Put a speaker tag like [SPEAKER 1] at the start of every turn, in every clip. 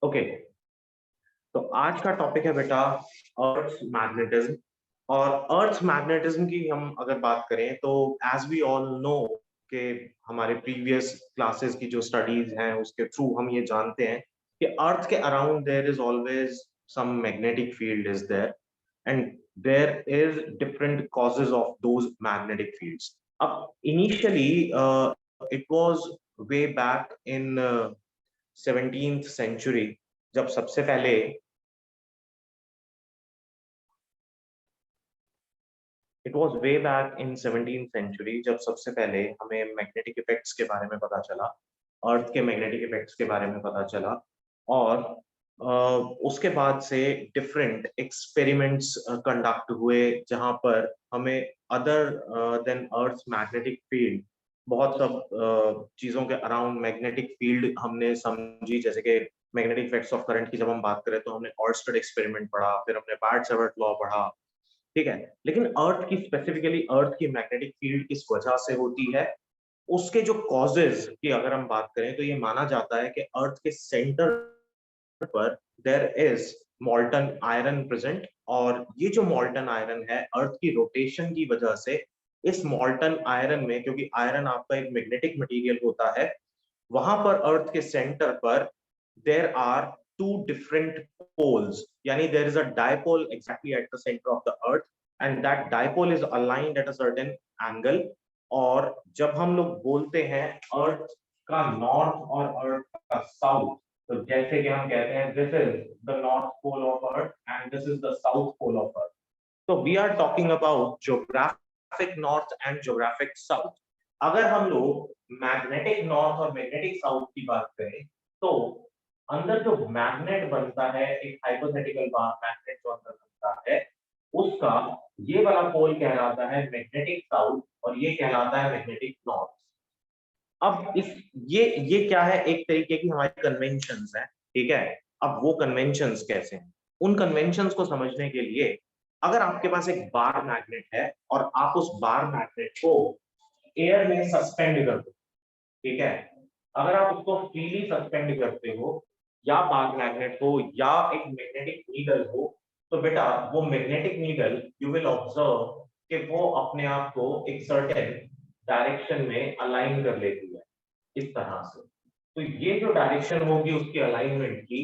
[SPEAKER 1] Okay, तो आज का टॉपिक है बेटा अर्थ मैग्नेटिज्म। और अर्थ मैग्नेटिज्म की हम अगर बात करें तो एज वी ऑल नो कि हमारे प्रीवियस क्लासेस की जो स्टडीज हैं उसके थ्रू हम ये जानते हैं कि अर्थ के around there is always some magnetic field is there and there is different causes of those magnetic fields. अब initially it was way back in 17th century, जब सबसे पहले it was way back in 17th century जब सबसे पहले हमें magnetic effects के बारे में पता चला, अर्थ के मैग्नेटिक इफेक्ट्स के बारे में पता चला। और उसके बाद से डिफरेंट एक्सपेरिमेंट्स कंडक्ट हुए जहां पर हमें other than earth magnetic field बहुत सब चीजों के अराउंड मैग्नेटिक फील्ड हमने समझी। जैसे कि मैग्नेटिक इफेक्ट्स ऑफ करंट की जब हम बात करें तो हमने ऑर्स्टेड एक्सपेरिमेंट पढ़ा, फिर हमने बार्ट-सावर्त लॉ पढ़ा, ठीक है। लेकिन अर्थ की स्पेसिफिकली अर्थ की मैग्नेटिक फील्ड किस वजह से होती है, उसके जो कॉजेज की अगर हम बात करें तो ये माना जाता है कि अर्थ के सेंटर पर there is molten iron present. और ये जो मॉल्टन आयरन है अर्थ की रोटेशन की वजह से, इस मॉल्टन आयरन में, क्योंकि आयरन आपका एक मैग्नेटिक मटेरियल होता है, वहां पर अर्थ के सेंटर पर there are two different poles, yani there is a dipole exactly at the center of the earth and that dipole is aligned at a certain angle। और जब हम लोग बोलते हैं अर्थ का नॉर्थ और अर्थ का साउथ, तो जैसे कि हम कहते हैं this is the north pole of earth and this is the south pole of earth. तो we are talking about geographic north and geographic south. अगर हम लोग मैग्नेटिक नॉर्थ और मैग्नेटिक साउथ की बात करें तो अंदर जो मैग्नेट बनता है, एक हाइपोथेटिकल मैग्नेट जो अंदर बनता है, उसका ये वाला पोल कहलाता है मैग्नेटिक साउथ और ये कहलाता है मैग्नेटिक नॉर्थ। अब इस ये क्या है, एक तरीके की हमारी कन्वेंशंस हैं, ठीक है। अब वो कन्वेंशंस कैसे हैं, उन कन्वेंशंस को समझने के लिए अगर आपके पास एक बार मैग्नेट है और आप उस बार मैग्नेट को एयर में सस्पेंड कर दो, ठीक है। अगर आप उसको फ्रीली सस्पेंड करते हो या बार मैग्नेट हो या एक मैग्नेटिक नीडल हो, तो बेटा वो magnetic needle you will observe कि वो अपने आप को एक सर्टेन डायरेक्शन में अलाइन कर लेती है इस तरह से। तो ये जो डायरेक्शन होगी उसकी अलाइनमेंट की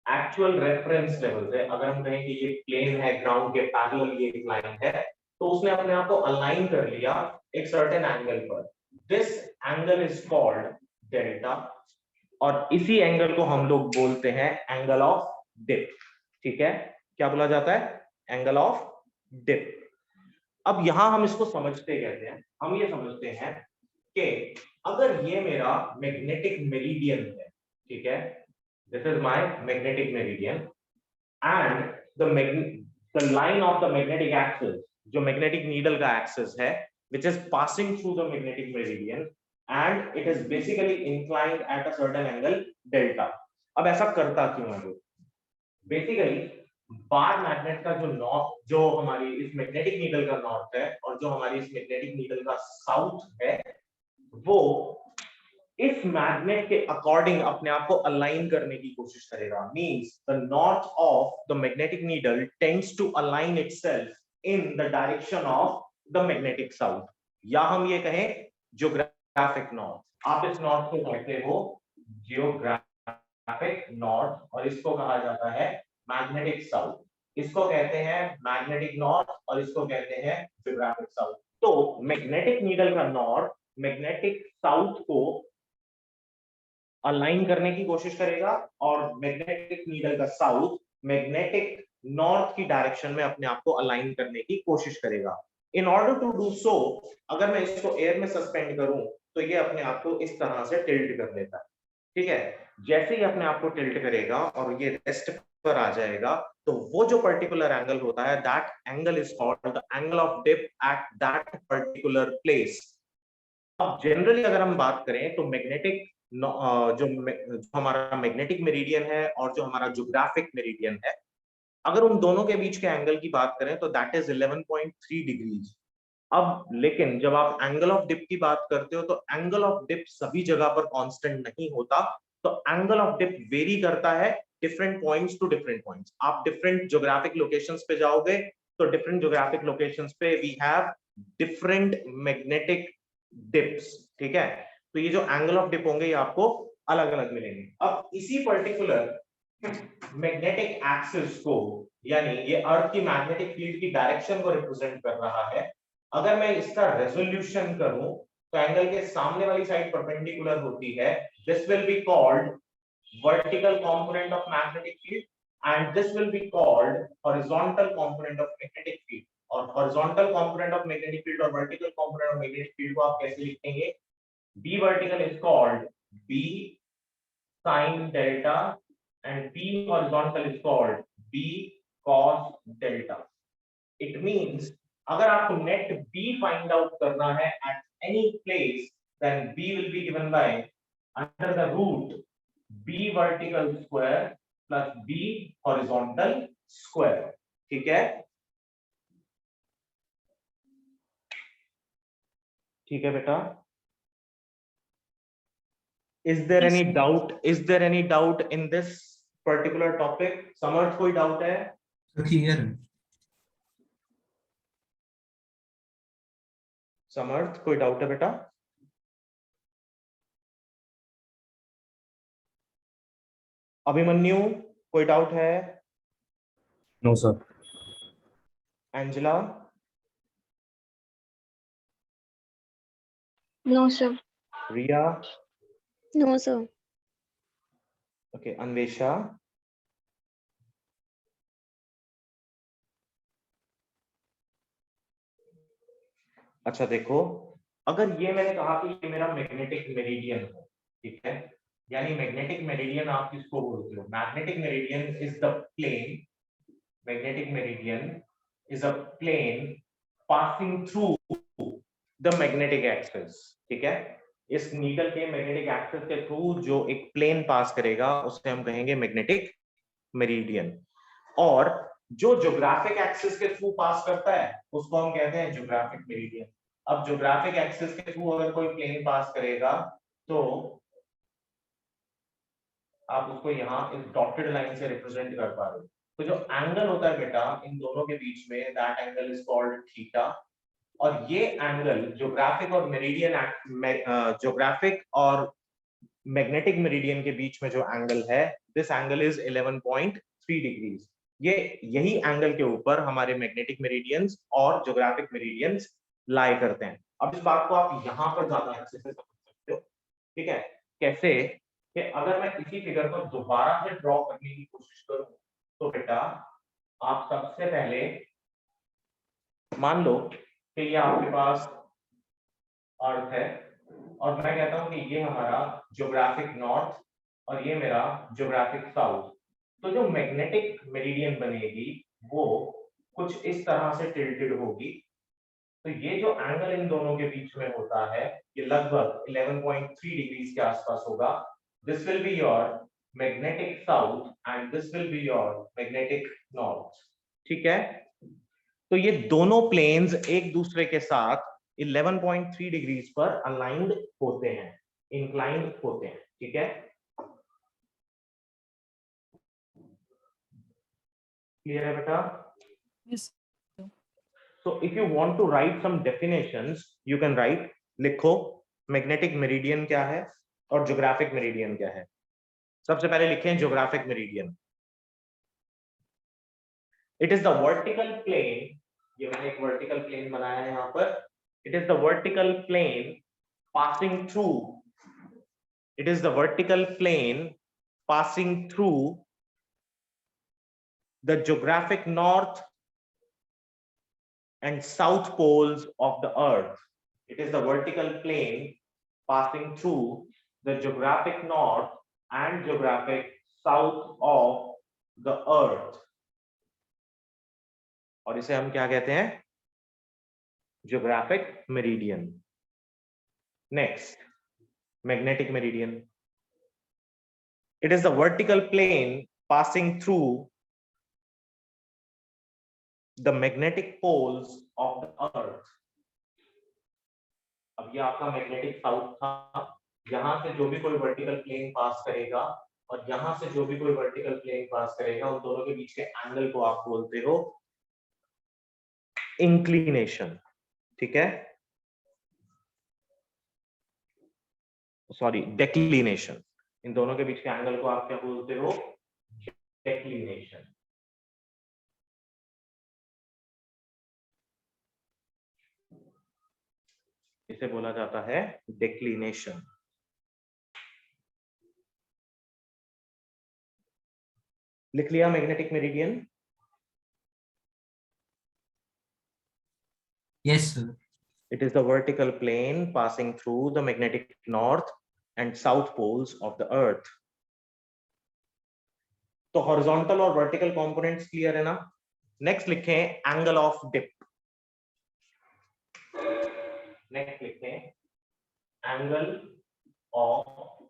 [SPEAKER 1] एक्चुअल रेफरेंस लेवल से, अगर हम कहें कि ये प्लेन है, ग्राउंड के पैरेलल ये एक लाइन है, तो उसने अपने आप को अलाइन कर लिया एक सर्टेन एंगल पर। This angle is called delta और इसी एंगल को हम लोग बोलते हैं एंगल ऑफ डिप, ठीक है। क्या बोला जाता है? Angle of dip. अब यहां हम इसको समझते कहते हैं, हम ये समझते हैं कि अगर ये मेरा मैग्नेटिक मेरिडियन है, ठीक है, this is my magnetic meridian and the line of the magnetic axis, जो मैग्नेटिक नीडल का एक्सिस है, which is passing through the magnetic meridian and it is basically inclined at a certain angle delta। अब ऐसा करता क्यों है? Basically bar magnet का जो नॉर्थ, जो हमारी इस मैग्नेटिक नीडल का नॉर्थ है और जो हमारी इस मैग्नेटिक नीडल का साउथ है, वो इस मैग्नेट के अकॉर्डिंग अपने आप को अलाइन करने की कोशिश करेगा। Means the north of the magnetic needle tends to align itself in the direction of the magnetic south, या हम ये कहें ज्योग्राफिक नॉर्थ। आप इस नॉर्थ को कहते हो ज्योग्राफिक नॉर्थ और इसको कहा जाता है मैग्नेटिक साउथ। इसको कहते हैं मैग्नेटिक नॉर्थ और इसको कहते हैं ज्योग्राफिक साउथ। तो मैग्नेटिक नीडल का नॉर्थ मैग्नेटिक साउथ को अलाइन करने की कोशिश करेगा और मैग्नेटिक नीडल का साउथ मैग्नेटिक नॉर्थ की डायरेक्शन में अपने आप को अलाइन करने की कोशिश करेगा। In order to do so, अगर मैं इसको एयर में सस्पेंड करूं तो ये अपने आप को इस तरह से टिल्ट कर देता है, ठीक है। जैसे ही अपने आप को टिल्ट करेगा और ये रेस्ट पर आ जाएगा, तो वो जो पर्टिकुलर एंगल होता है, that angle is called the angle of dip at that particular place. अब जनरली अगर हम बात करें तो मैग्नेटिक जो हमारा मैग्नेटिक मेरिडियन है और जो हमारा ज्योग्राफिक मेरिडियन है, अगर उन दोनों के बीच के एंगल की बात करें तो दैट इज 11.3 डिग्रीज। अब लेकिन जब आप एंगल ऑफ डिप की बात करते हो तो एंगल ऑफ डिप सभी जगह पर कांस्टेंट नहीं होता, तो एंगल ऑफ डिप वेरी करता है different points to different points. आप डिफरेंट ज्योग्राफिक लोकेशंस पे जाओगे तो डिफरेंट ज्योग्राफिक लोकेशंस पे we have different magnetic dips, ठीक है। तो ये जो एंगल ऑफ डिप होंगे ये आपको अलग अलग मिलेंगे। अब इसी पर्टिकुलर मैग्नेटिक एक्सिस को, यानी ये अर्थ की मैग्नेटिक फील्ड की डायरेक्शन को रिप्रेजेंट कर रहा है। अगर मैं इसका रेजोल्यूशन करूं तो एंगल के सामने वाली साइड परपेंडिकुलर होती है, this will be called vertical component of magnetic field and this will be called horizontal component of magnetic field. और horizontal component of magnetic field और vertical component of magnetic field को आप कैसे लिखेंगे? B vertical is called B sin delta and B horizontal is called B cos delta. It means अगर आपको net B find out करना है at any place, then B will be given by under the root B vertical square plus B horizontal square. ठीक है? ठीक है बेटा? Is there any doubt? Is there any doubt in this particular topic? समर्थ कोई doubt है?
[SPEAKER 2] Clear.
[SPEAKER 1] समर्थ कोई doubt है बेटा? अभिमन्यु कोई डाउट है?
[SPEAKER 3] No sir.
[SPEAKER 1] Angela?
[SPEAKER 4] No sir.
[SPEAKER 1] Riya?
[SPEAKER 4] No sir.
[SPEAKER 1] Okay, Anvesha? अच्छा देखो, अगर ये मैंने कहा कि ये मेरा मैग्नेटिक मेरिडियन है, ठीक है, यानी मैग्नेटिक मेरिडियन आप किसको बोलते हो? Magnetic meridian is the plane, magnetic meridian is a plane passing through the magnetic axis, ठीक है। इस नीडल के मैग्नेटिक एक्सिस के थ्रू जो एक प्लेन पास करेगा उसे हम कहेंगे मैग्नेटिक मेरिडियन। और जो ज्योग्राफिक एक्सिस के थ्रू पास करता है उसको हम कहते हैं ज्योग्राफिक मेरिडियन। अब ज्योग्राफिक एक्सिस के थ्रू अगर कोई प्लेन पास करेगा तो आप उसको यहाँ इस डॉटेड लाइन से रिप्रेजेंट कर पा रहे हो। तो जो एंगल होता है बेटा इन दोनों के बीच में, that angle is called theta. और ये एंगल ज्योग्राफिक और मेरिडियन, ज्योग्राफिक और मैग्नेटिक मेरिडियन के बीच में जो एंगल है, दिस एंगल इज 11.3 डिग्रीज। ये यही एंगल के ऊपर हमारे मैग्नेटिक मेरिडियंस और ज्योग्राफिक मेरिडियंस लाई करते हैं। अब इस बात को आप यहाँ पर ज्यादा अच्छे से समझ सकते हो, ठीक है। कैसे कि अगर मैं इसी फिगर को दोबारा से ड्रॉ करने की कोशिश करूं तो बेटा आप सबसे पहले मान लो कि ये आपके पास अर्थ है और मैं कहता हूं कि ये हमारा ज्योग्राफिक नॉर्थ और ये मेरा ज्योग्राफिक साउथ। तो जो मैग्नेटिक मेरिडियन बनेगी वो कुछ इस तरह से टिल्टेड होगी। तो ये जो एंगल इन दोनों के बीच में होता है ये लगभग 11.3 डिग्रीज के आसपास होगा। This will be your magnetic south and this will be your magnetic north, ठीक है। तो ये दोनों प्लेन्स एक दूसरे के साथ 11.3 डिग्रीज पर अलाइंड होते हैं, इंक्लाइंड होते हैं, ठीक है। क्लियर है बेटा?
[SPEAKER 5] Yes.
[SPEAKER 1] So if you want to write some definitions, you can write, लिखो मैग्नेटिक मेरिडियन क्या है और ज्योग्राफिक मेरिडियन क्या है। सबसे पहले लिखें geographic meridian. It is the vertical plane, ये मैंने एक वर्टिकल प्लेन बनाया है यहाँ पर। It is the vertical plane passing through, it is the vertical plane passing through the geographic north and south poles of the earth. It is the vertical plane passing through the geographic north and geographic south of the earth. और इसे हम क्या कहते हैं? Geographic meridian. Next, magnetic meridian. It is the vertical plane passing through the magnetic poles of the earth. अब ये आपका magnetic south था, यहां से जो भी कोई वर्टिकल प्लेन पास करेगा और यहां से जो भी कोई वर्टिकल प्लेन पास करेगा उन दोनों के बीच के एंगल को आप बोलते हो इंक्लिनेशन। ठीक है, सॉरी डेक्लिनेशन। इन दोनों के बीच के एंगल को आप क्या बोलते हो? डेक्लिनेशन। इसे बोला जाता है डेक्लिनेशन। लिख लिया magnetic meridian?
[SPEAKER 2] Yes, sir.
[SPEAKER 1] It is the vertical plane passing through the magnetic north and south poles of the earth. तो हॉरिजॉन्टल और वर्टिकल कंपोनेंट्स क्लियर है ना? नेक्स्ट लिखें एंगल ऑफ डिप। नेक्स्ट लिखें angle of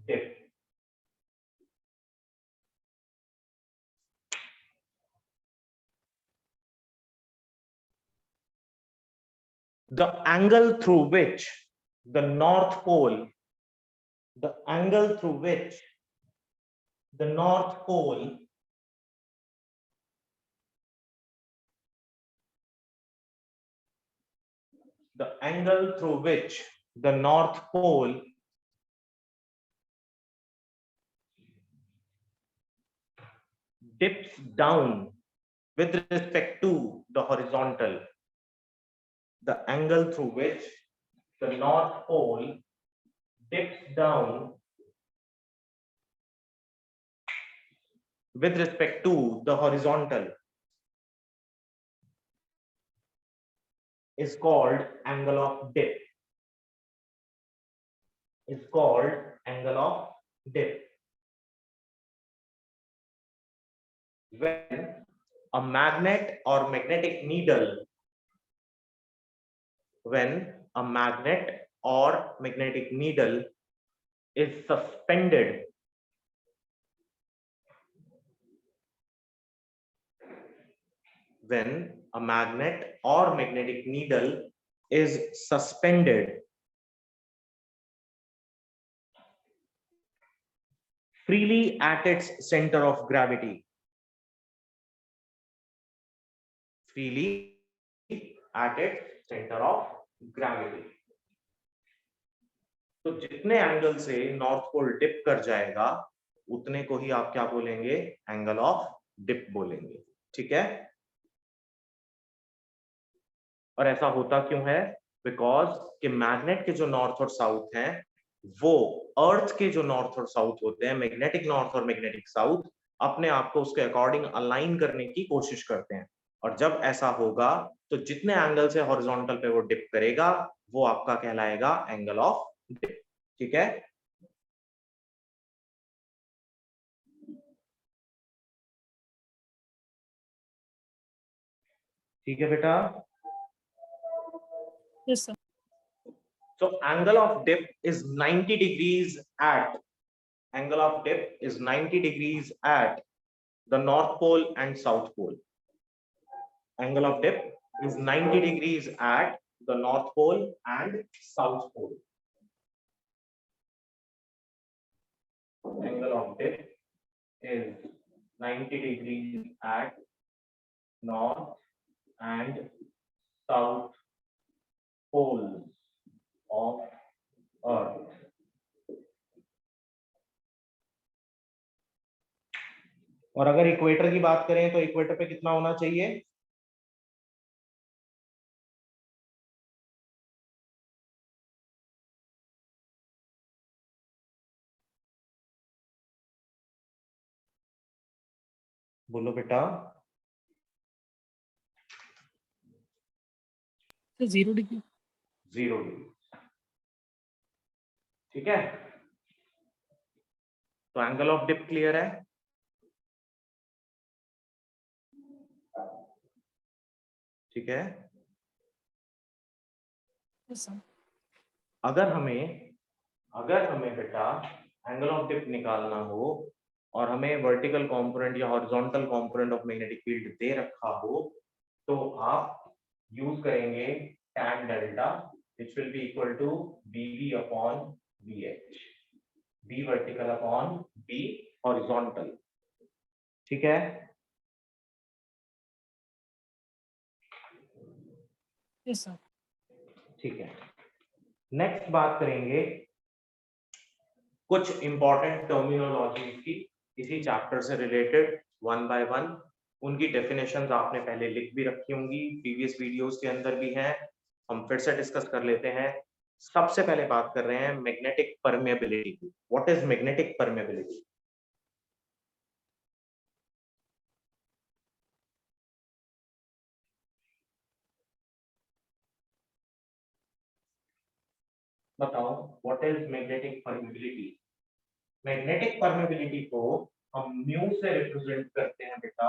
[SPEAKER 1] dip. The angle through which the north pole, the angle through which the north pole the angle through which the north pole dips down with respect to the horizontal, the angle through which the north pole dips down with respect to the horizontal is called angle of dip. Is called angle of dip. When a magnet or magnetic needle, when a magnet or magnetic needle is suspended when a magnet or magnetic needle is suspended freely at its center of gravity, freely at its center of gravity. तो जितने angle से north pole dip कर जाएगा उतने को ही आप क्या बोलेंगे? एंगल ऑफ डिप बोलेंगे। ठीक है, और ऐसा होता क्यों है? बिकॉज कि मैग्नेट के जो नॉर्थ और साउथ हैं वो अर्थ के जो नॉर्थ और साउथ होते हैं, मैग्नेटिक नॉर्थ और मैग्नेटिक साउथ, अपने आप को उसके अकॉर्डिंग अलाइन करने की कोशिश करते हैं। और जब ऐसा होगा तो जितने एंगल से हॉरिजॉन्टल पे वो डिप करेगा वो आपका कहलाएगा एंगल ऑफ डिप। ठीक है, ठीक है बेटा?
[SPEAKER 5] Yes, sir.
[SPEAKER 1] So angle of dip is 90 degrees at, angle of dip is 90 degrees at the north pole and south pole. Angle of dip is 90 degrees at the north pole and south pole. Angle of dip is 90 degrees at north and south poles of earth. और अगर equator की बात करें तो equator पे कितना होना चाहिए? बोलो बेटा।
[SPEAKER 5] 0 degree.
[SPEAKER 1] 0 डिग्री। ठीक है, तो एंगल ऑफ डिप क्लियर है? ठीक है,
[SPEAKER 5] Yes, sir.
[SPEAKER 1] अगर हमें बेटा एंगल ऑफ डिप निकालना हो और हमें वर्टिकल कंपोनेंट या horizontal component of magnetic field दे रखा हो तो आप यूज करेंगे tan delta which will be equal to BV upon VH, B vertical upon B horizontal. ठीक है,
[SPEAKER 5] यस सर।
[SPEAKER 1] ठीक है। नेक्स्ट बात करेंगे कुछ इंपॉर्टेंट टर्मिनोलॉजीज की, इसी चैप्टर से रिलेटेड वन बाय वन। उनकी डेफिनेशंस आपने पहले लिख भी रखी होंगी, प्रीवियस वीडियोस के अंदर भी हैं, हम फिर से डिस्कस कर लेते हैं। सबसे पहले बात कर रहे हैं मैग्नेटिक परमेबिलिटी की। What is magnetic permeability? बताओ, what is magnetic permeability? Magnetic permeability को हम म्यू से रिप्रेजेंट करते हैं बेटा,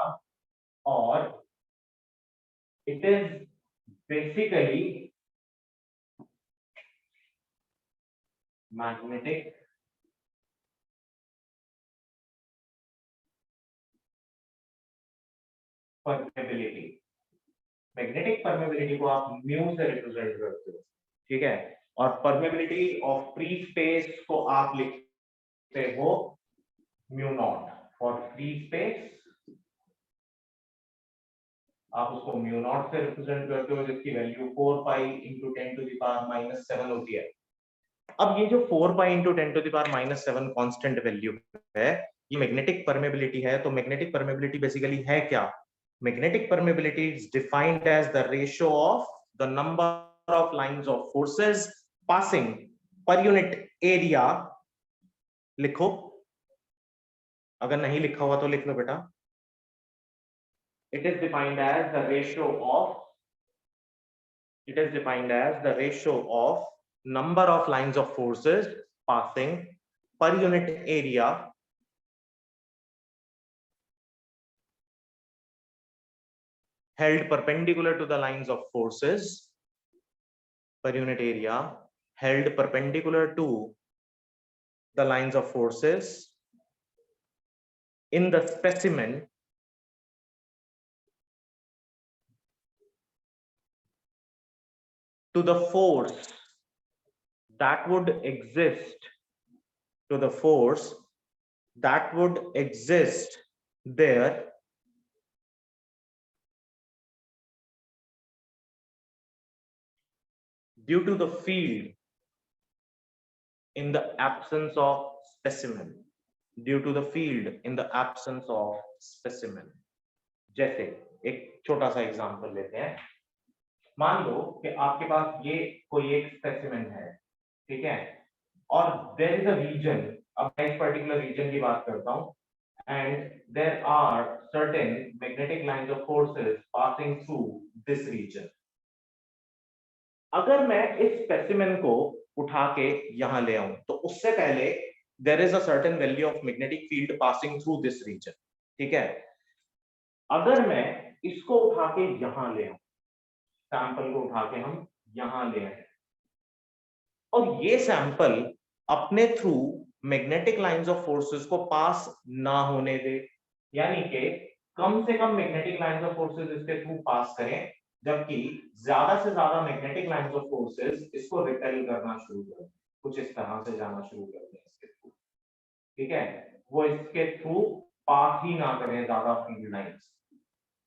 [SPEAKER 1] और it is basically magnetic permeability. Magnetic permeability को आप म्यू से रिप्रेजेंट करते हो, ठीक है। और परमेबिलिटी ऑफ फ्री स्पेस को आप लिखते हो mu naught for free space, आप उसको म्यू नॉट से रिप्रेजेंट करते हो, जिसकी value 4 pi into 10 to the power -7 होती है। अब ये जो 4 pi into 10 to the power -7 constant value है, ये मैग्नेटिक परमेबिलिटी है। तो मैग्नेटिक परमेबिलिटी बेसिकली है क्या? Magnetic permeability is defined as the ratio of the number of lines of forces passing per unit area. लिखो, अगर नहीं लिखा हुआ तो लिख लो बेटा। It is defined as the ratio of number of lines of forces passing per unit area held perpendicular to the lines of forces per unit area held perpendicular to the lines of forces in the specimen to the force that would exist there due to the field in the absence of specimen, जैसे एक छोटा सा example लेते हैं। मान लो कि आपके पास ये कोई एक स्पेसिमेन है, ठीक है, और देयर इज अ रीजन, अब मैं इस पर्टिकुलर रीजन की बात करता हूं, and there are certain magnetic lines of forces passing through this region. अगर मैं इस स्पेसिमेन को उठा के यहां ले आऊं, तो उससे पहले there is a certain value of magnetic field passing through this region, ठीक है। अगर मैं इसको उठा के यहां ले आऊं, सैंपल को उठा के हम यहां ले आए, और ये सैंपल अपने through magnetic lines of forces को पास ना होने दे, यानी कि कम से कम मैग्नेटिक लाइंस ऑफ फोर्सेस इसके थ्रू पास करें, जबकि ज्यादा से ज्यादा मैग्नेटिक लाइंस ऑफ फोर्सेस इसको रिपेल करना शुरू कर दें, कुछ इस तरह से जाना शुरू कर दें इसके थ्रू, ठीक है, वो इसके थ्रू पास ही ना करें ज्यादा फील्ड लाइंस।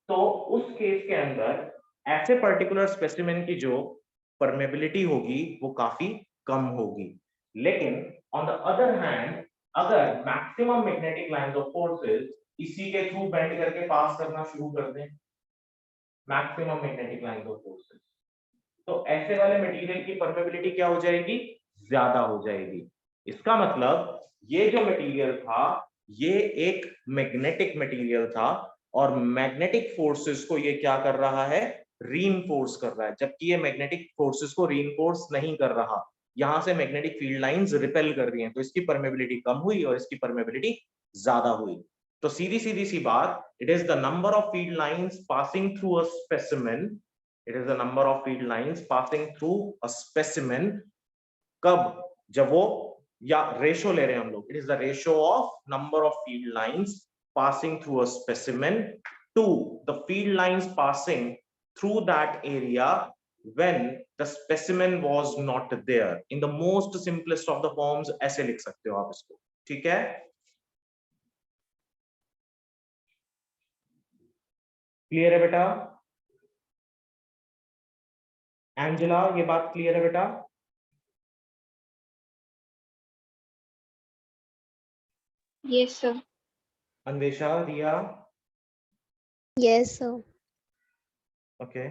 [SPEAKER 1] तो उस केस के अंदर ऐसे पर्टिकुलर स्पेसिमेन की जो परमेबिलिटी होगी वो काफी कम होगी। लेकिन ऑन द अदर हैंड, अगर maximum magnetic lines of forces इसी के थ्रू बेंड करके पास करना शुरू कर दें, maximum magnetic lines of forces, तो ऐसे वाले मटेरियल की परमेबिलिटी क्या हो जाएगी? ज्यादा हो जाएगी। इसका मतलब ये जो मटेरियल था ये एक मैग्नेटिक मटेरियल था, और मैग्नेटिक फोर्सेस को ये क्या कर रहा है? रीइंफोर्स कर रहा है, जबकि ये मैग्नेटिक फोर्सेस को रीइंफोर्स नहीं कर रहा, यहां से मैग्नेटिक फील्ड लाइंस रिपेल कर रही हैं, तो इसकी परमेबिलिटी कम हुई और इसकी परमेबिलिटी ज्यादा हुई। तो सीधी सीधी सी बात, it is the number of field lines passing through a specimen, it is the number of field lines passing through a specimen, कब? जब वो, या रेशो ले रहे हैं हम लोग, it is the ratio of number of field lines passing through a specimen to the field lines passing through that area when the specimen was not there. In the most simplest of the forms ऐसे लिख सकते हो आप इसको, ठीक है। Clear है बेटा? एंजेला, ये बात क्लियर है बेटा?
[SPEAKER 4] Yes, sir.
[SPEAKER 1] अन्वेषा, रिया?
[SPEAKER 4] Yes, sir.
[SPEAKER 1] ओके,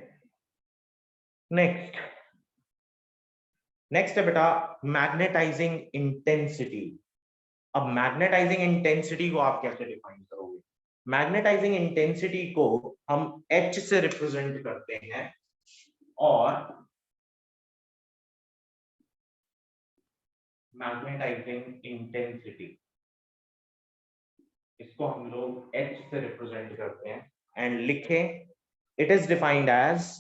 [SPEAKER 1] नेक्स्ट है बेटा मैग्नेटाइजिंग इंटेंसिटी। अब मैग्नेटाइजिंग इंटेंसिटी को आप कैसे डिफाइन करोगे? मैग्नेटाइजिंग इंटेंसिटी को हम H से रिप्रेजेंट करते हैं और मैग्नेटाइजिंग इंटेंसिटी इसको हम लोग H से रिप्रेजेंट करते हैं एंड लिखें, it is defined as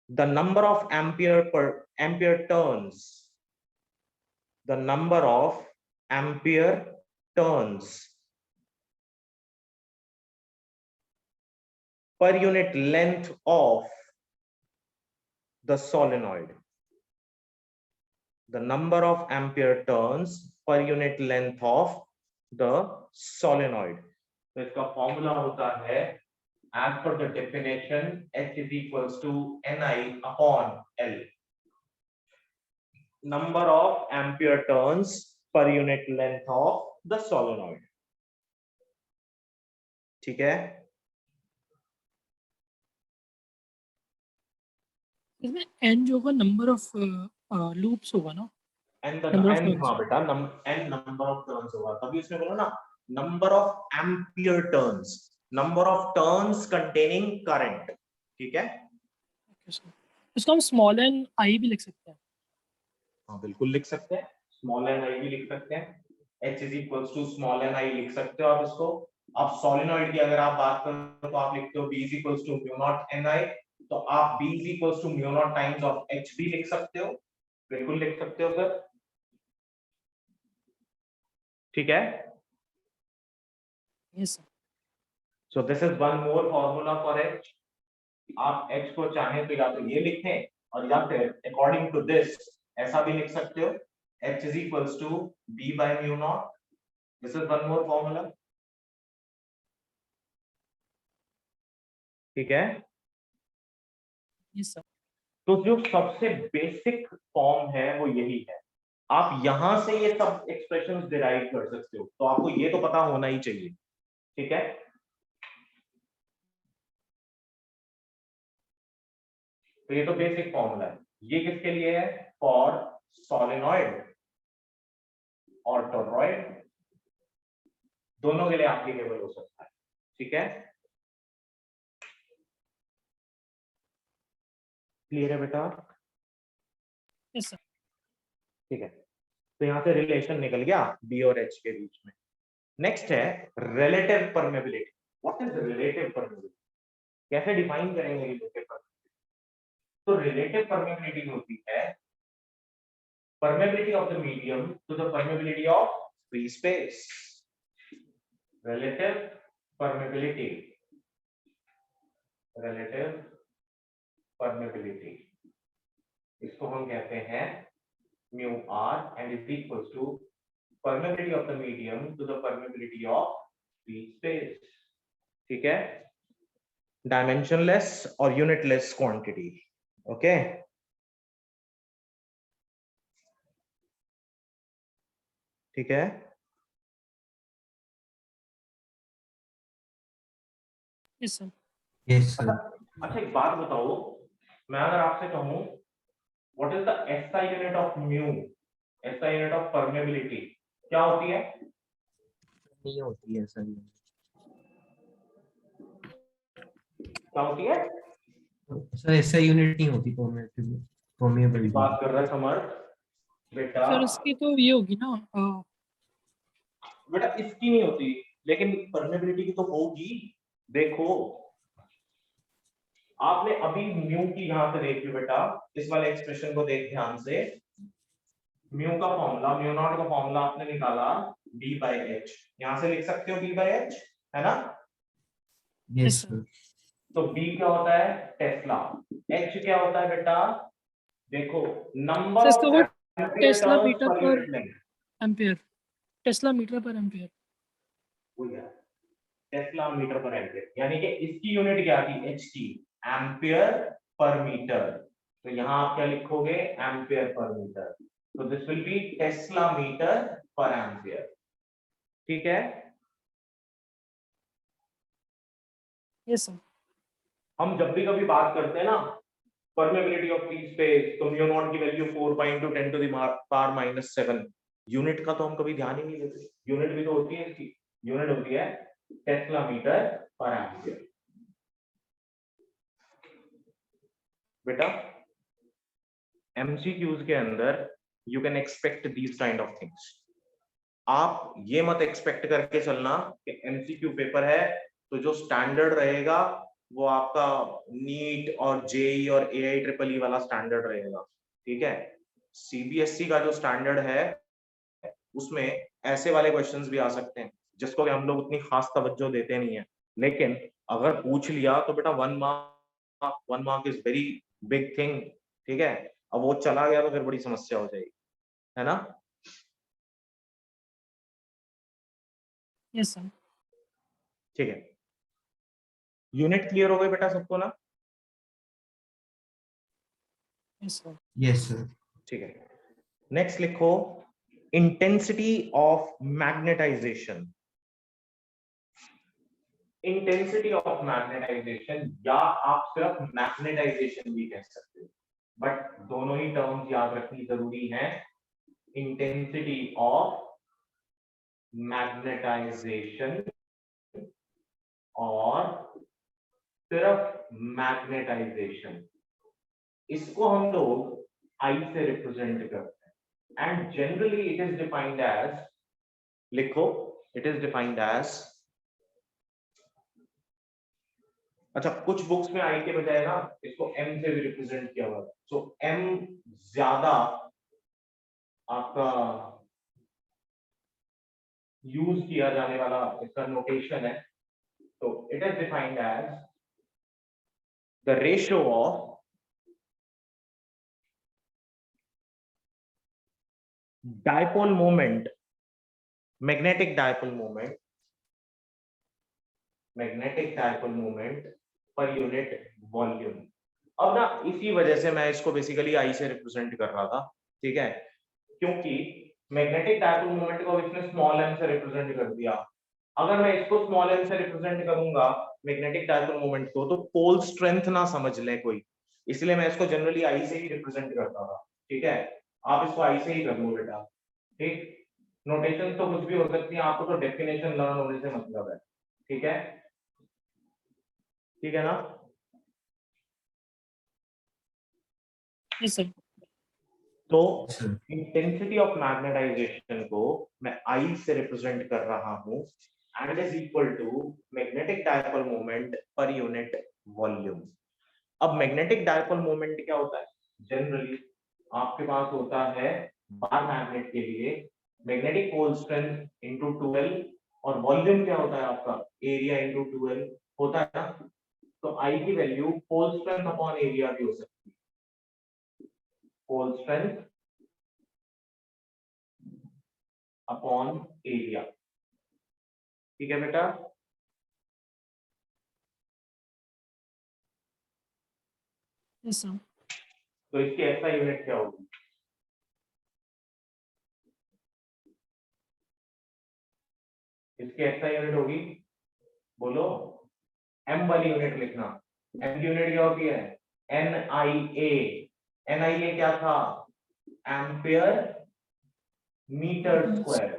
[SPEAKER 1] the number of ampere turns, the number of ampere turns per unit length of the solenoid, the number of ampere turns per unit length of the solenoid. तो इसका formula होता है as per the definition, H is equals to Ni upon L, number of ampere turns per unit length of the solenoid. ठीक है?
[SPEAKER 5] इसमें n जो होगा number of loops होगा ना,
[SPEAKER 1] and the
[SPEAKER 5] number of
[SPEAKER 1] and
[SPEAKER 5] turns.
[SPEAKER 1] हाँ बेटा n number of turns होगा, तभी उसमें बोलो ना number of ampere turns, number of turns containing current. ठीक है?
[SPEAKER 5] Okay, sir. इसको हम स्मॉल एन आई भी लिख सकते हैं।
[SPEAKER 1] हाँ बिल्कुल लिख सकते हैं, स्मॉल एन आई भी लिख सकते हैं, H is equals to small N I लिख सकते हो आप इसको। अब सोलिनॉइड की अगर आप बात करो तो आप लिखते हो B is equals to mu naught Ni, तो आप B is equals to mu naught times of H भी लिख सकते हो, बिल्कुल लिख सकते हो सर। ठीक है?
[SPEAKER 5] Yes, sir.
[SPEAKER 1] So this is one more formula for H. आप H को चाहें तो या तो ये लिखें और या फिर according to this ऐसा भी लिख सकते हो, H is equals to B by mu naught. This is one more formula. ठीक है?
[SPEAKER 5] Yes, sir.
[SPEAKER 1] तो जो सबसे बेसिक फॉर्म है वो यही है। आप यहां से ये सब एक्सप्रेशंस डिराइव कर सकते हो, तो आपको ये तो पता होना ही चाहिए। ठीक है? तो ये तो बेसिक फॉर्मूला है। ये किसके लिए है? फॉर सोलेनॉइड और टोरॉइड, दोनों के लिए एप्लीकेबल हो सकता है। ठीक है? क्लियर है बेटा?
[SPEAKER 5] Yes, sir.
[SPEAKER 1] ठीक है, तो यहां से रिलेशन निकल गया बी और एच के बीच में। नेक्स्ट है relative permeability. What is relative permeability? कैसे डिफाइन करेंगे रिलेटिव परमेबिलिटी? तो रिलेटिव परमेबिलिटी होती है permeability of the medium to the permeability of free space. Relative permeability, relative permeability, इसको हम कहते हैं mu r and is equals to permeability of the medium to the permeability of free space. ठीक है? Dimensionless और unitless quantity. Okay? ठीक है?
[SPEAKER 5] Yes, sir.
[SPEAKER 3] Yes, sir.
[SPEAKER 1] अच्छा एक बात बताओ, मैं अगर आपसे कहूं what is the SI unit of mu, SI unit of permeability क्या होती है?
[SPEAKER 3] नहीं होती है सर,
[SPEAKER 1] क्या होती है?
[SPEAKER 3] सर ऐसा यूनिट नहीं होती परमेबिलिटी।
[SPEAKER 1] बात कर रहा है समर्थ बेटा।
[SPEAKER 5] सर इसकी तो ये होगी ना,
[SPEAKER 1] बेटा इसकी नहीं होती, लेकिन परमेबिलिटी की तो होगी। देखो आपने अभी म्यू की यहां से देख ली बेटा, इस वाले एक्सप्रेशन को देख ध्यान से। म्यू का फॉर्मूला, म्यू नॉट का फॉर्मूला आपने निकाला b by h, यहां से लिख सकते हो b by h, है ना?
[SPEAKER 3] Yes sir.
[SPEAKER 1] तो b क्या होता है? टेस्ला। h क्या होता है बेटा? देखो नंबर
[SPEAKER 5] इसका वो
[SPEAKER 1] ऑफ
[SPEAKER 5] टेस्ला
[SPEAKER 1] टर्न्स
[SPEAKER 5] मीटर
[SPEAKER 1] पर
[SPEAKER 5] पर ampere, Tesla metre per ampere.
[SPEAKER 1] वो है टेस्ला मीटर पर एम्पियर, यानी कि इसकी यूनिट क्या थी, एच की, एम्पियर पर मीटर। तो यहां आप क्या लिखोगे, एम्पियर पर मीटर। तो this will be tesla metre per ampere. ठीक है,
[SPEAKER 5] यस सर।
[SPEAKER 1] हम जब भी कभी बात करते हैं ना परमेबिलिटी ऑफ फ्री स्पेस, तो म्यू नॉट की value 4 pi into 10 to the power -7, unit का तो हम कभी ध्यान ही नहीं देते। यूनिट भी तो होती है इसकी, यूनिट होती है टेस्ला मीटर पर एम्पियर। बेटा एमसीक्यूज के अंदर you can expect these kind of things. आप ये मत एक्सपेक्ट करके चलना कि एमसीक्यू पेपर है तो जो स्टैंडर्ड रहेगा वो आपका नीट और जेई और एआई ट्रिपल ई वाला स्टैंडर्ड रहेगा। ठीक है, सीबीएसई का जो स्टैंडर्ड है उसमें ऐसे वाले क्वेश्चंस भी आ सकते हैं जिसको कि हम लोग उतनी खास तवज्जो देते नहीं है, लेकिन अगर पूछ लिया तो बेटा 1 mark is very big thing. ठीक है, अब वो चला गया तो फिर बड़ी समस्या हो जाएगी, है ना।
[SPEAKER 5] Yes sir.
[SPEAKER 1] ठीक है, यूनिट क्लियर हो गई बेटा सबको ना।
[SPEAKER 5] Yes sir.
[SPEAKER 3] Yes sir.
[SPEAKER 1] ठीक है, नेक्स्ट लिखो intensity of magnetisation. Intensity of magnetisation या आप सिर्फ मैग्नेटाइजेशन भी कह सकते हो, बट दोनों ही टर्म्स याद रखनी जरूरी है। इंटेंसिटी ऑफ मैग्नेटाइजेशन और सिर्फ मैग्नेटाइजेशन, इसको हम लोग आई से रिप्रेजेंट करते हैं and generally it is defined as, लिखो इट इज डिफाइंड एज, अच्छा कुछ बुक्स में आई के बजाय ना इसको एम से भी रिप्रेजेंट किया हुआ है, सो एम ज्यादा आपका यूज किया जाने वाला इसका नोटेशन है। तो it is defined as the ratio of dipole moment, magnetic dipole moment, magnetic dipole moment per unit volume. अब ना इसी वजह से मैं इसको बेसिकली आई से रिप्रेजेंट कर रहा था। ठीक है, क्योंकि मैग्नेटिक डायपोल मोमेंट को इसने स्मॉल एम से रिप्रेजेंट कर दिया, अगर मैं इसको स्मॉल एम से रिप्रेजेंट करूंगा मैग्नेटिक डायपोल मोमेंट को, तो पोल स्ट्रेंथ ना समझ ले कोई, इसलिए मैं इसको जनरली आई से ही रिप्रेजेंट करता था। ठीक है, आप इसको आई से ही कर लो बेटा। ठीक, नोटेशन तो कुछ भी हो सकती है, आपको तो डेफिनेशन लर्न होने से मतलब है। ठीक है, ठीक है ना।
[SPEAKER 5] Yes sir.
[SPEAKER 1] तो इंटेंसिटी ऑफ मैग्नेटाइजेशन को मैं आई से रिप्रेजेंट कर रहा हूं and is equal to magnetic dipole moment per unit volume. अब मैग्नेटिक डायपोल मोमेंट क्या होता है, जनरली आपके पास होता है बार मैग्नेट के लिए मैग्नेटिक पोल स्ट्रेंथ इनटू 12 और वॉल्यूम क्या होता है आपका, एरिया इनटू 12 होता है ना। तो आई की value pole strength upon area भी हो सकती है, पोल स्ट्रेंथ अपॉन एरिया। ठीक है बेटा,
[SPEAKER 5] यस सर।
[SPEAKER 1] तो इसकी ऐसा यूनिट क्या होगी, इसकी ऐसा यूनिट होगी, बोलो, एम वाली यूनिट लिखना। एम की यूनिट क्या होती है, N I A. N I A क्या था, ampere metre square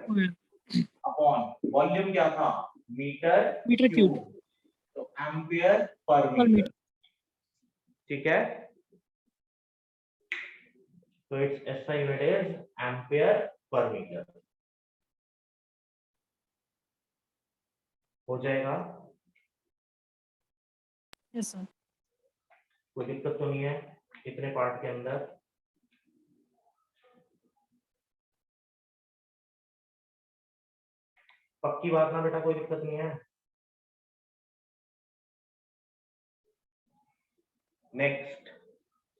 [SPEAKER 1] upon volume क्या था, मीटर
[SPEAKER 5] मीटर
[SPEAKER 1] क्यूब,
[SPEAKER 5] क्यूब
[SPEAKER 1] तो ampere per
[SPEAKER 5] per
[SPEAKER 1] metre.
[SPEAKER 5] Metre.
[SPEAKER 1] ठीक है, तो इट्स ऐसा unit is ampere per metre. हो जाएगा,
[SPEAKER 5] यस सर।
[SPEAKER 1] कोई दिक्कत तो नहीं है इतने पार्ट के अंदर। पक्की बात ना बेटा, कोई दिक्कत नहीं है। Next,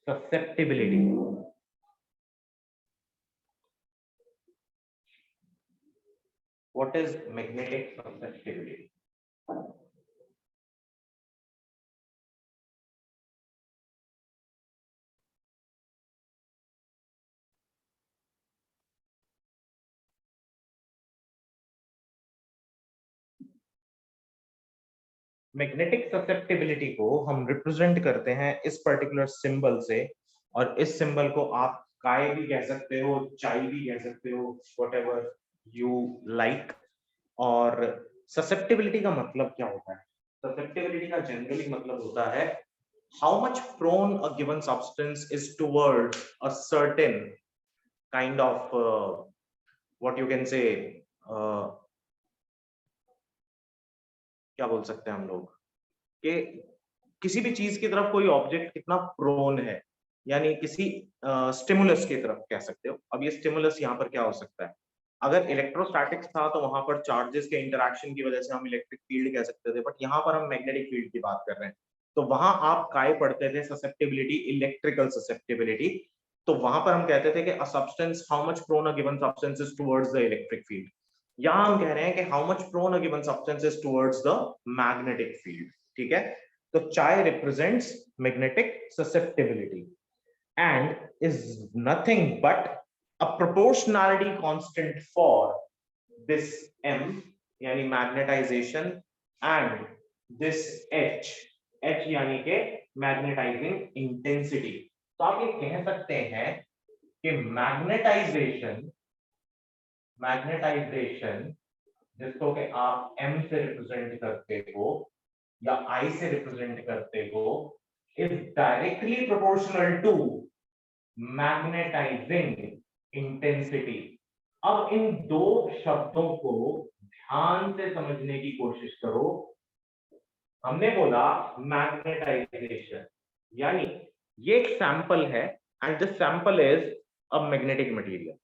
[SPEAKER 1] susceptibility. What is magnetic susceptibility? Magnetic susceptibility को हम रिप्रेजेंट करते हैं इस पर्टिकुलर सिंबल से, और इस सिंबल को आप काय भी कह सकते हो, चाय भी कह सकते हो, व्हाटएवर यू लाइक। और ससेप्टिबिलिटी का मतलब क्या होता है? ससेप्टिबिलिटी का जनरली मतलब होता है how much prone a given substance is towards a certain kind of what you can say, क्या बोल सकते हैं हम लोग कि किसी भी चीज की तरफ कोई ऑब्जेक्ट कितना प्रोन है, यानी किसी स्टिमुलस की तरफ कह सकते हो। अब ये स्टिमुलस यहाँ पर क्या हो सकता है? अगर इलेक्ट्रोस्टैटिक्स था तो वहां पर चार्जेस के इंटरेक्शन की वजह से हम इलेक्ट्रिक फील्ड कह सकते थे, बट यहाँ पर हम मैग्नेटिक फील्ड की बात कर रहे हैं। तो वहां आप काय पढ़ते थे? Susceptibility, electrical susceptibility. तो वहां पर हम कहते थे कि a substance, how much prone a given substance is towards the electric field. यहाँ हम कह रहे हैं कि how much prone a given substance is towards the magnetic field. ठीक है, तो चाय represents magnetic susceptibility and is nothing but a proportionality constant for this m, यानी magnetization, and this h, h यानी के magnetizing intensity। तो आप ये कह सकते हैं कि मैग्नेटाइजेशन जिसको कि आप m से रिप्रेजेंट करते हो या I से रिप्रेजेंट करते हो, is directly proportional to magnetizing intensity. अब इन दो शब्दों को ध्यान से समझने की कोशिश करो। हमने बोला मैग्नेटाइजेशन, यानी ये एक सैंपल है and this sample is a magnetic material,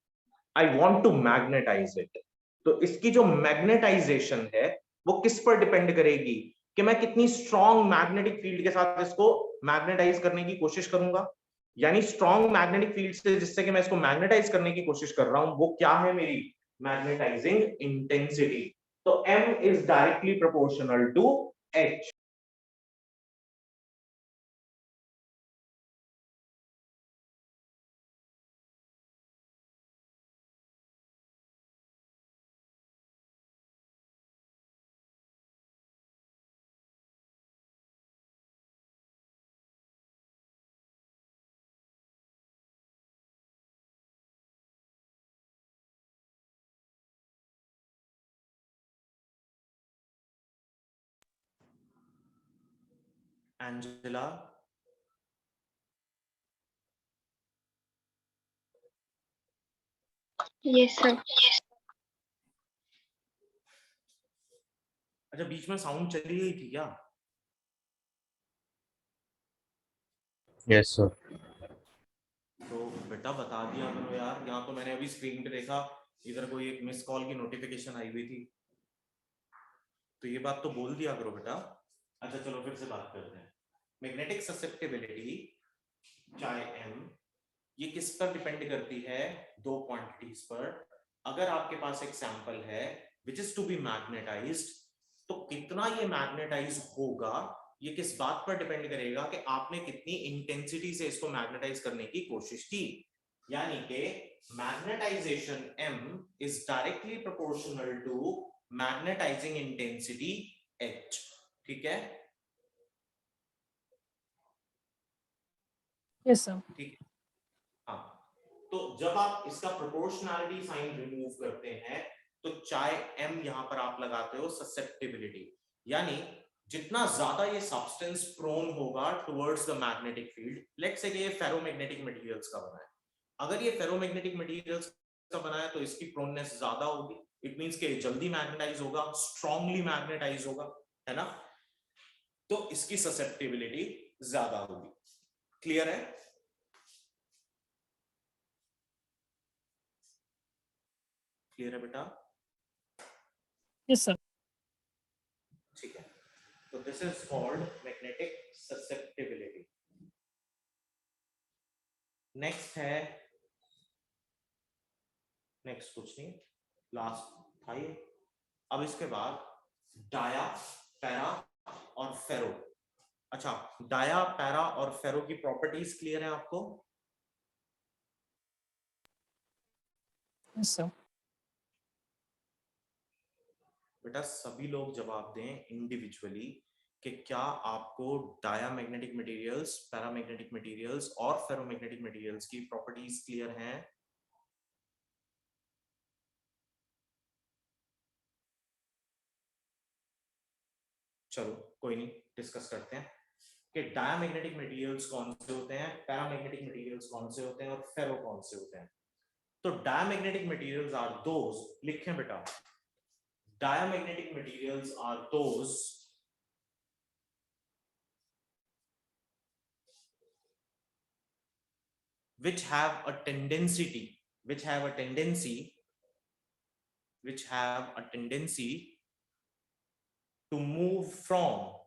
[SPEAKER 1] I want to magnetize it. तो इसकी जो मैग्नेटाइजेशन है वो किस पर डिपेंड करेगी कि मैं कितनी स्ट्रॉन्ग मैग्नेटिक फील्ड के साथ इसको मैग्नेटाइज करने की कोशिश करूंगा। यानी स्ट्रॉन्ग मैग्नेटिक फील्ड से जिससे कि मैं इसको मैग्नेटाइज करने की कोशिश कर रहा हूं, वो क्या है? मेरी मैग्नेटाइजिंग इंटेंसिटी। तो m is directly proportional to h। Angela,
[SPEAKER 4] Yes, sir.
[SPEAKER 1] अच्छा बीच में साउंड चली गई थी क्या?
[SPEAKER 2] Yes sir.
[SPEAKER 1] तो बेटा बता दिया करो यार, यहाँ तो मैंने अभी स्क्रीन पे देखा इधर कोई एक मिस कॉल की नोटिफिकेशन आई हुई थी, तो ये बात तो बोल दिया करो बेटा। अच्छा चलो फिर से बात करते हैं। मैग्नेटिक ससेप्टिबिलिटी चाहे m, ये किस पर डिपेंड करती है? दो क्वांटिटीज पर। अगर आपके पास एक सैंपल है which is to be magnetized, तो कितना ये मैग्नेटाइज होगा ये किस बात पर डिपेंड करेगा कि आपने कितनी इंटेंसिटी से इसको मैग्नेटाइज करने की कोशिश की। यानी कि magnetization m is directly proportional to magnetizing intensity h। ठीक है,
[SPEAKER 5] यस सर।
[SPEAKER 1] ठीक है। हाँ, तो जब आप इसका प्रोपोर्शनैलिटी साइन रिमूव करते हैं तो चाहे m यहां पर आप लगाते हो ससेप्टिबिलिटी, यानी जितना ज्यादा ये सब्सटेंस प्रोन होगा towards the magnetic field. Let's say कि ये फेरोमैग्नेटिक मटेरियल्स का बना है, अगर ये फेरोमैग्नेटिक मटेरियल्स का बना है तो इसकी प्रोननेस ज्यादा होगी। इट मींस कि जल्दी मैग्नेटाइज होगा, स्ट्रांगली मैग्नेटाइज होगा, है ना? तो इसकी ससेप्टिबिलिटी ज्यादा होगी। क्लियर है? क्लियर है बेटा?
[SPEAKER 5] Yes sir.
[SPEAKER 1] ठीक है, तो this is called magnetic susceptibility. Next है, नेक्स्ट कुछ नहीं, लास्ट था ये। अब इसके बाद डाया पैरा और फेरो। अच्छा, डाया, पैरा और फेरो की प्रॉपर्टीज क्लियर है आपको?
[SPEAKER 5] Yes, sir.
[SPEAKER 1] बेटा सभी लोग जवाब दें इंडिविजुअली कि क्या आपको डायामैग्नेटिक मटेरियल्स, पैरामैग्नेटिक मटेरियल्स और फेरोमैग्नेटिक मटेरियल्स की प्रॉपर्टीज क्लियर हैं? चलो कोई नहीं, डिस्कस करते हैं कि डायामैग्नेटिक मटेरियल्स कौन से होते हैं, पैरामैग्नेटिक मटेरियल्स कौन से होते हैं और फेरो कौन से होते हैं। तो डायामैग्नेटिक मटेरियल्स आर दोज, लिखें बेटा, diamagnetic materials are those which have a tendency which have a tendency to move from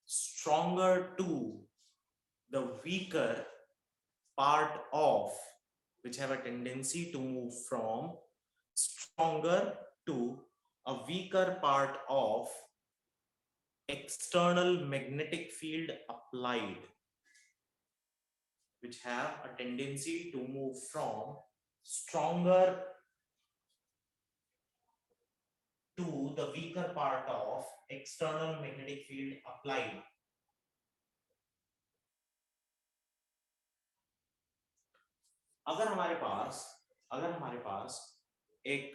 [SPEAKER 1] stronger to the weaker part of, which have a tendency to move from stronger to a weaker part of external magnetic field applied, which have a tendency to move from stronger to the weaker part of external magnetic field applied. अगर हमारे पास एक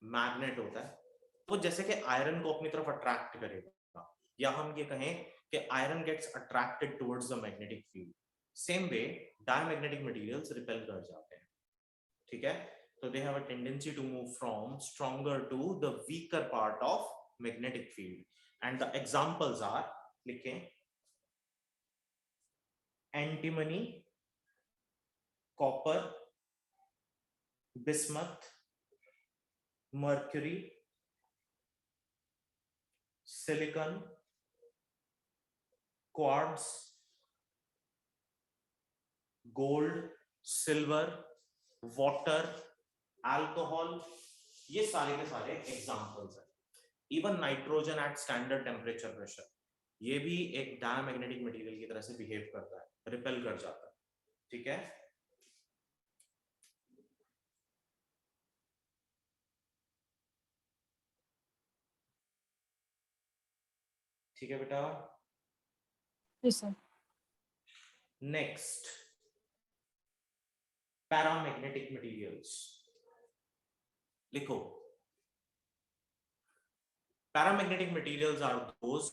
[SPEAKER 1] magnet होता है, वो जैसे कि iron को अपनी तरफ अट्रैक्ट करेगा, या हम ये कहें कि iron gets attracted towards the magnetic field, same way diamagnetic materials repel कर जाते हैं, ठीक है। तो they have a tendency to move from stronger to the weaker part of magnetic field, and the examples are, लिखें, antimony, copper, bismuth, mercury, silicon, quartz, gold, silver, water, alcohol, ये सारे के सारे एग्जांपल्स हैं। Even nitrogen at standard temperature pressure, ये भी एक डायमैग्नेटिक मटेरियल की तरह से बिहेव करता है, रिपेल कर जाता है, ठीक है। ठीक है बेटा।
[SPEAKER 5] Yes, sir.
[SPEAKER 1] Next, paramagnetic materials, लिखो, paramagnetic materials are those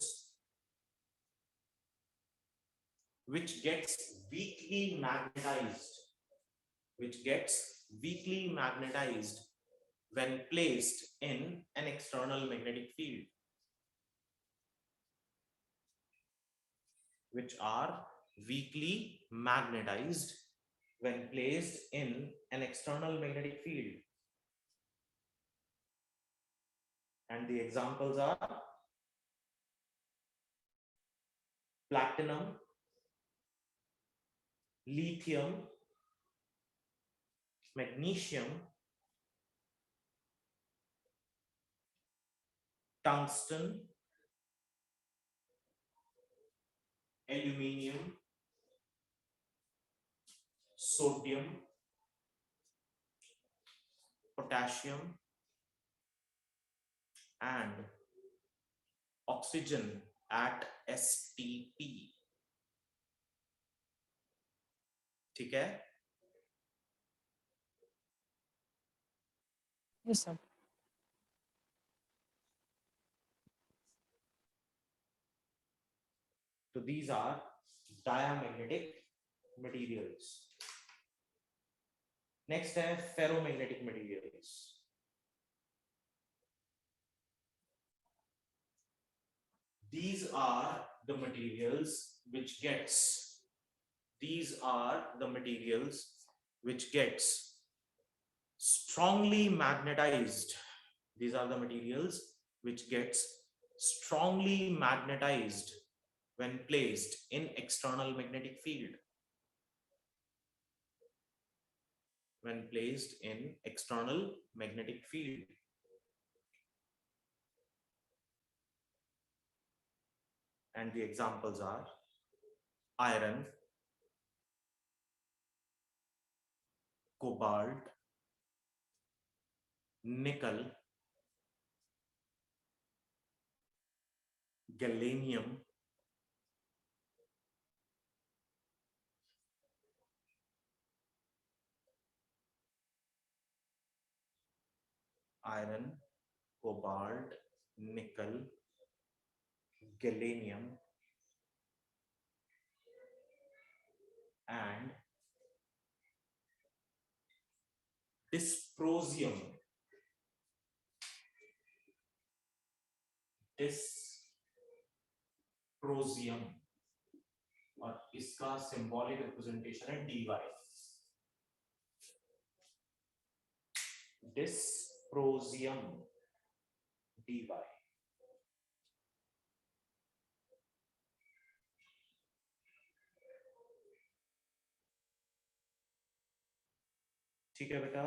[SPEAKER 1] which gets weakly magnetized when placed in an external magnetic field, which are weakly magnetized when placed in an external magnetic field, and the examples are platinum, lithium, magnesium, tungsten, aluminium, sodium, potassium, and oxygen at STP, ठीक है।
[SPEAKER 5] Yes, sir.
[SPEAKER 1] So these are diamagnetic materials. Next है ferromagnetic materials. These are the materials which gets strongly magnetized. These are the materials which gets strongly magnetized when placed in external magnetic field? When placed in external magnetic field. And the examples are iron, cobalt, nickel, gallium, iron, cobalt, nickel, gallium, and dysprosium. Dysprosium, और इसका symbolic representation है dy. Dysprosium, dy. ठीक है बेटा.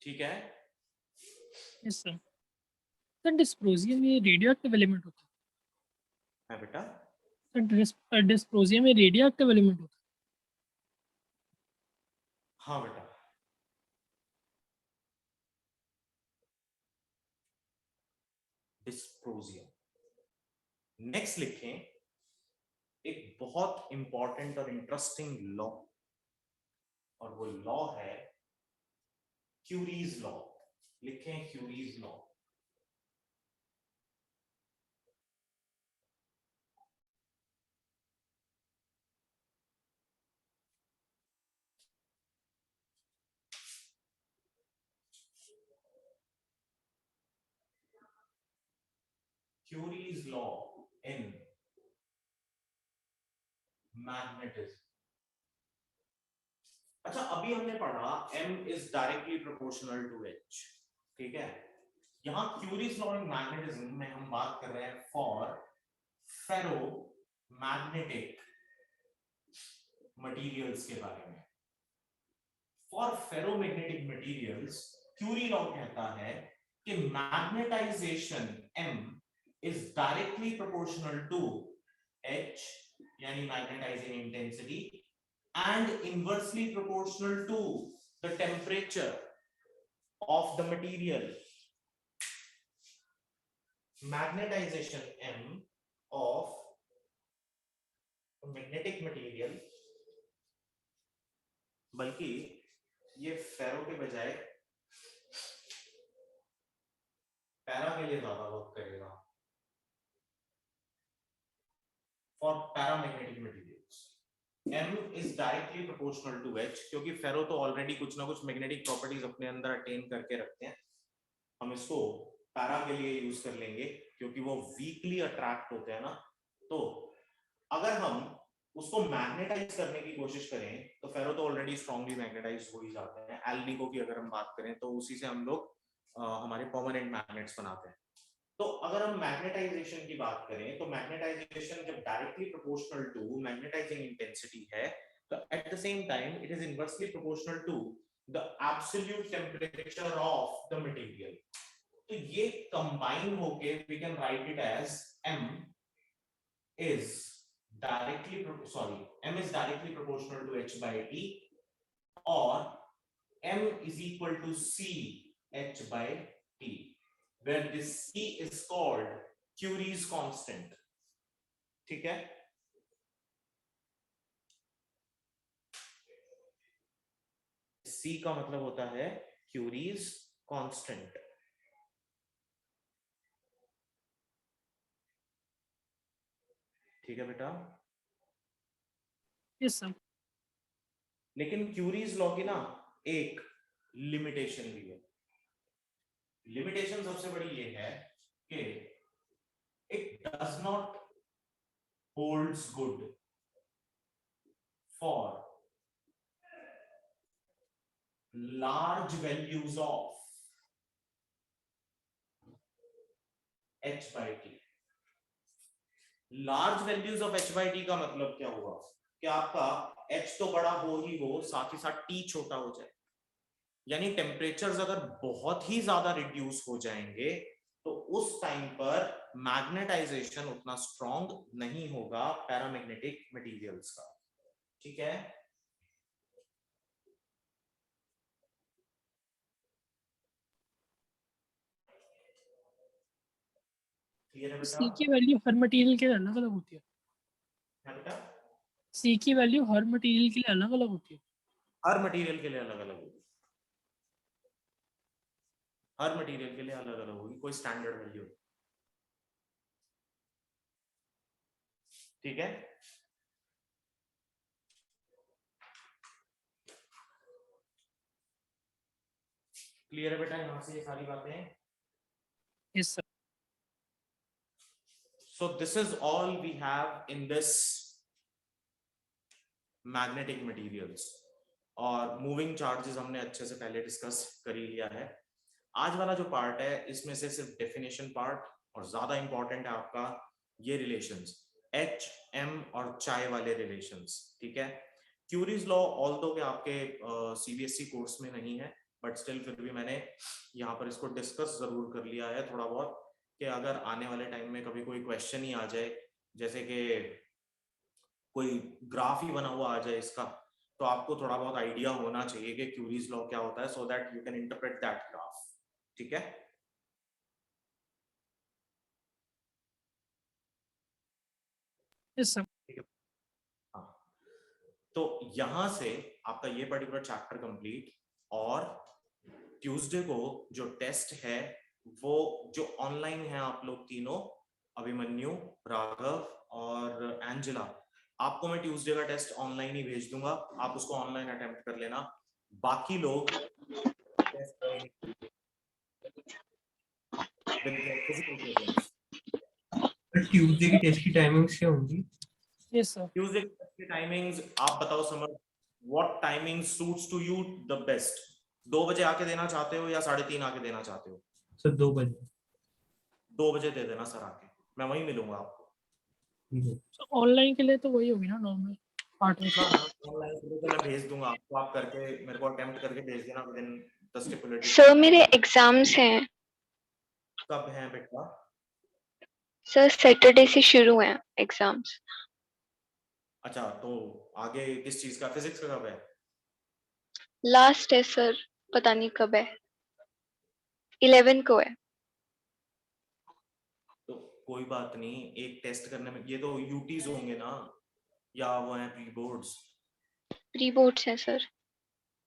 [SPEAKER 1] ठीक है.
[SPEAKER 5] Yes sir. Sir dysprosium ये radio active element होता
[SPEAKER 1] है बेटा.
[SPEAKER 5] है. सर डिस्प्रोजियम ये रेडियो एक्टिव एलिमेंट होता
[SPEAKER 1] हाँ बेटा. डिस्प्रोजियम. नेक्स्ट लिखें एक बहुत इंपॉर्टेंट और इंटरेस्टिंग लॉ, और वो लॉ है क्यूरीज लॉ. लिखें curies law. Curie's law in magnetism. अच्छा, अभी हमने पढ़ा m is directly proportional to h. ठीक है. यहां Curie's law in magnetism में हम बात कर रहे हैं for ferromagnetic materials के बारे में. For ferromagnetic materials, Curie law कहता है कि magnetization m is directly proportional to h, यानी magnetizing intensity, and inversely proportional to the temperature of the material. Magnetization m of a magnetic material, बल्कि ये फेरो के बजाय पैरा के लिए ज्यादा वर्क करेगा. For paramagnetic materials, m is directly proportional to h, क्योंकि फेरो तो ऑलरेडी कुछ ना कुछ मैग्नेटिक प्रॉपर्टीज अपने अंदर अटेन करके रखते हैं. हम इसको पैरा के लिए यूज कर लेंगे क्योंकि वो वीकली अट्रैक्ट होते हैं ना. तो अगर हम उसको मैग्नेटाइज करने की कोशिश करें तो फेरो तो ऑलरेडी स्ट्रांगली मैग्नेटाइज हो ही जाते हैं. एल्निको की अगर हम बात करें तो उसी से हम लोग हमारे परमानेंट मैग्नेट्स बनाते हैं. तो अगर हम मैग्नेटाइजेशन की बात करें तो मैग्नेटाइजेशन जब directly proportional to magnetizing intensity है तो at the same time it is inversely proportional to the absolute temperature of the material. तो ये कंबाइन होके we can write it as m is directly proportional to h by t, or m is equal to c h by t, where this c is called Curie's constant. ठीक है. c का मतलब होता है Curie's constant. ठीक है बेटा.
[SPEAKER 5] है. Yes sir.
[SPEAKER 1] लेकिन क्यूरीज लॉ की ना एक लिमिटेशन भी है। लिमिटेशन सबसे बड़ी ये है कि it does not holds good for large values of h by t। Large values of h by t का मतलब क्या हुआ कि आपका h तो बड़ा हो ही हो, साथ ही साथ t छोटा हो जाए। यानी टेम्परेचर्स अगर बहुत ही ज्यादा रिड्यूस हो जाएंगे तो उस टाइम पर मैग्नेटाइजेशन उतना स्ट्रॉन्ग नहीं होगा पैरामैग्नेटिक मटेरियल्स का। ठीक है, क्लियर है
[SPEAKER 5] सी
[SPEAKER 1] बेटा?
[SPEAKER 5] की वैल्यू हर मटेरियल के लिए अलग अलग होती है।
[SPEAKER 1] क्या बेटा?
[SPEAKER 5] सी की वैल्यू हर मटेरियल के लिए अलग अलग होती है।
[SPEAKER 1] हर मटेरियल के लिए अलग अलग होगी, हर मटेरियल के लिए अलग अलग होगी, कोई स्टैंडर्ड वैल्यू। ठीक है, क्लियर है बेटा यहां से ये सारी बातें?
[SPEAKER 5] Yes sir.
[SPEAKER 1] So this is all we have in this magnetic materials। और मूविंग चार्जेस हमने अच्छे से पहले डिस्कस कर ही लिया है। आज वाला जो पार्ट है इसमें से सिर्फ डेफिनेशन पार्ट और ज्यादा इंपॉर्टेंट है आपका ये रिलेशंस, एच एम और चाय वाले रिलेशंस। ठीक है, क्यूरीज लॉ ऑल्दो के आपके सीबीएसई कोर्स में नहीं है, बट स्टिल फिर भी मैंने यहाँ पर इसको डिस्कस जरूर कर लिया है थोड़ा बहुत, कि अगर आने वाले टाइम में कभी कोई क्वेश्चन ही आ जाए, जैसे कि कोई ग्राफ ही बना हुआ आ जाए इसका, तो आपको थोड़ा बहुत आइडिया होना चाहिए कि क्यूरीज लॉ क्या होता है, so that you can interpret that graph. ठीक है,
[SPEAKER 5] यस सर।
[SPEAKER 1] हाँ, तो यहां से आपका ये पर्टिकुलर चैप्टर कंप्लीट। और ट्यूसडे को जो टेस्ट है वो जो ऑनलाइन है, आप लोग तीनों, अभिमन्यु, राघव और एंजेला, आपको मैं ट्यूसडे का टेस्ट ऑनलाइन ही भेज दूंगा, आप उसको ऑनलाइन अटेम्प्ट कर लेना। बाकी लोग
[SPEAKER 3] ट्यूसडे की टेस्ट की टाइमिंग्स क्या होंगी?
[SPEAKER 5] Yes sir.
[SPEAKER 1] ट्यूसडे की टाइमिंग्स आप बताओ Samar, what timing suits to you the best? 2 बजे आके देना चाहते हो या 3:30 आके देना चाहते हो?
[SPEAKER 3] सर 2 बजे।
[SPEAKER 1] 2 बजे दे देना सर आके, मैं वहीं मिलूंगा आपको।
[SPEAKER 5] तो ऑनलाइन के लिए तो वही होगी ना नॉर्मल 8 बजे।
[SPEAKER 1] ऑनलाइन तो मैं भेज दूंगा आपको, आप करके मेरे को अटेम्प्ट करके भेज देना विदिन द स्टिपुलेटेड।
[SPEAKER 4] सर मेरे एग्जाम्स हैं
[SPEAKER 1] कब है बेटा?
[SPEAKER 4] सर, सैटरडे से शुरू हैं एग्जाम्स।
[SPEAKER 1] अच्छा, तो आगे किस चीज का, फिजिक्स का कब है?
[SPEAKER 4] लास्ट है सर, पता नहीं कब है, 11 को है।
[SPEAKER 1] तो कोई बात नहीं, एक टेस्ट करने में ये तो यूटीज होंगे ना, या वो है प्री बोर्ड्स?
[SPEAKER 4] प्री बोर्ड्स हैं सर।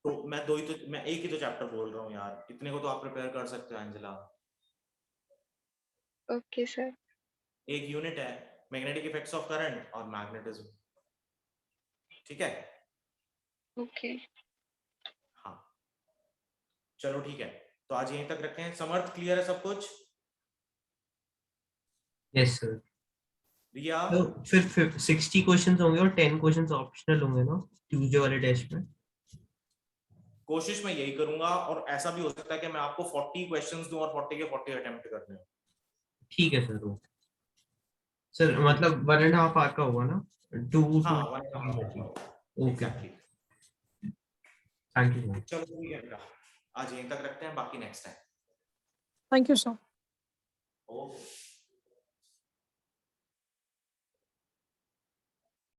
[SPEAKER 1] तो मैं एक ही तो चैप्टर बोल रहा हूँ यार, इतने को तो आप प्रिपेयर कर सकते हो एंजेला।
[SPEAKER 4] Okay sir.
[SPEAKER 1] एक यूनिट है मैग्नेटिक इफेक्ट्स ऑफ करंट और मैग्नेटिज्म। ठीक है,
[SPEAKER 4] ओके।
[SPEAKER 1] हाँ चलो ठीक है, तो आज यहीं तक रखते हैं। समर्थ क्लियर है सब कुछ?
[SPEAKER 3] Yes sir.
[SPEAKER 1] रिया?
[SPEAKER 3] तो फिर 60 क्वेश्चंस होंगे और 10 क्वेश्चंस ऑप्शनल होंगे ना ट्यूसडे वाले टेस्ट में?
[SPEAKER 1] कोशिश मैं यही करूंगा, और ऐसा भी हो सकता है कि मैं आपको 40 क्वेश्चंस दूं और 40 के 40 अटेम्प्ट करने हो।
[SPEAKER 3] ठीक है सर। ओके सर, मतलब 1.5 आवर का होगा ना? 2
[SPEAKER 1] हाँ
[SPEAKER 3] to okay.
[SPEAKER 1] Exactly.
[SPEAKER 3] Thank you.
[SPEAKER 1] चलो ठीक है बेटा, आज यहीं तक रखते हैं, बाकी next time.
[SPEAKER 5] Thank you sir.
[SPEAKER 1] Okay.